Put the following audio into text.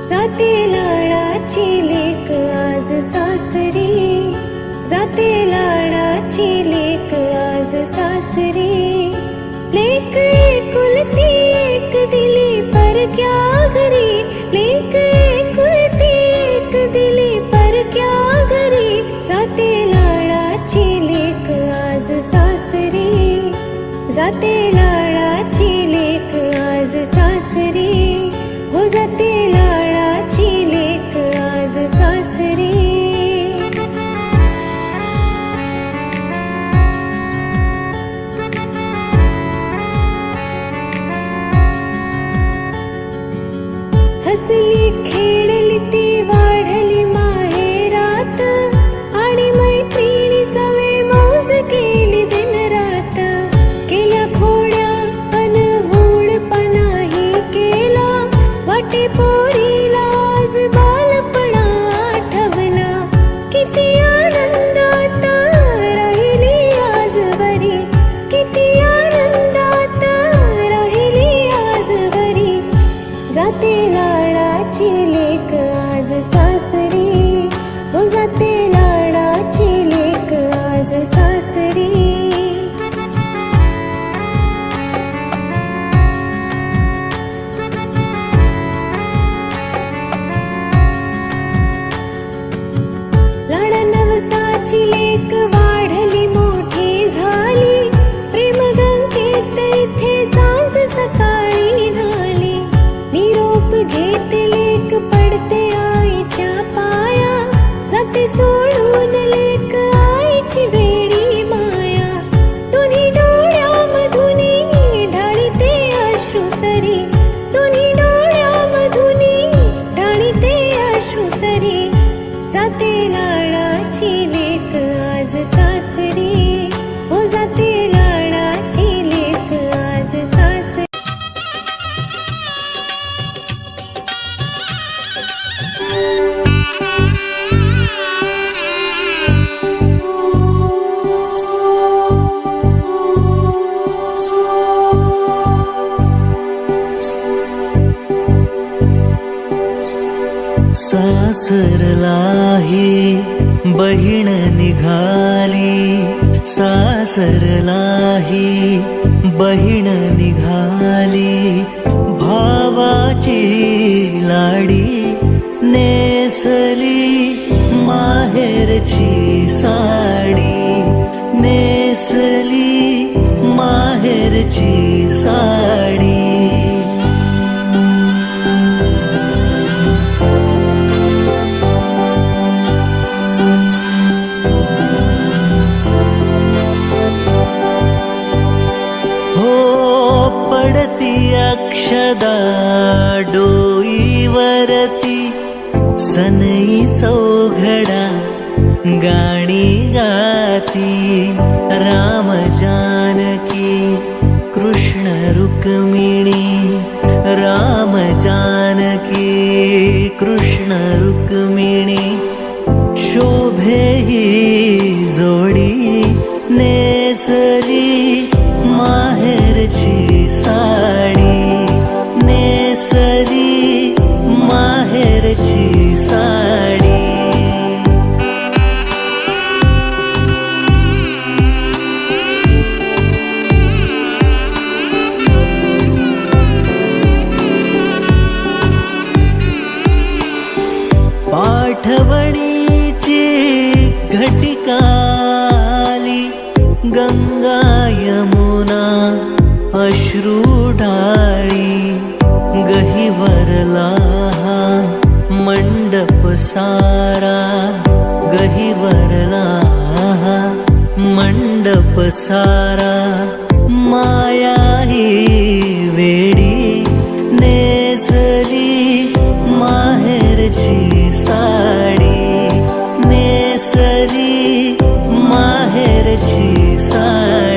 जाते लाडाची लेक आज सासरी, जाते लाडाची लेक आज सासरी. लेक एकुलती एक दिली परक्या घरी, लेक एकुलती एक दिली परक्या घरी. जाते लाडाची लेक आज सासरी, जाते लाडाची लेक आज सासरी. हो जाते लाडाची लेक आज सासरी. हसली खेळली ती वाढली माहेरात, आणि मैत्रिणी सवे मौज केली दिन रात. केल्या खोड्या अन हुडपणाही केला, वाटे पोरीला आज बालपणा आठवला. किती आनंदात राहिली आज बरी, किती आनंदात राहिली आज बरी. जाते लाडाची लेक आज सासरी, हो जाते लाडाची लेक आज सासरी. लाडा नवसाची लेक वाढली मोठी झाली, प्रेम गंगेत इथे सांज सकाळी झाली. निरोप घेत लेक पडते आईच्या पाया, जाते सोडून लेक आईची वेडी माया. दोन्ही डोळ्यामधून ढाळीते अश्रू सरी, दोन्ही डोळ्यामधून ढाळीते अश्रू सरी. जाते लाडाची लेक आज सासरी, हो जाते लाडाची लेक आज सासरी. सासरलाही बहीण निघाली, सासरलाही बहीण निघाली. भावाची लाडी नेसली माहेरची साडी, नेसली माहेरची साडी. पडती अक्षदा डोईवरती, सनई चौघडा गाणी गाती. राम जानकी कृष्ण रुक्मिणी, राम जानकी कृष्ण रुक्मिणी. शोभे ही जोडी नेसली माहेरची साडी, नेसली माहेरची साडी. पाठवणीची घटिका आली, गंगा यमुना अश्रू ढाळी. गहिवरला मंडप सारा, गहिवरला मंडप सारा. माया ही वेडी नेसली माहेरची साडी, नेसली माहेरची साडी.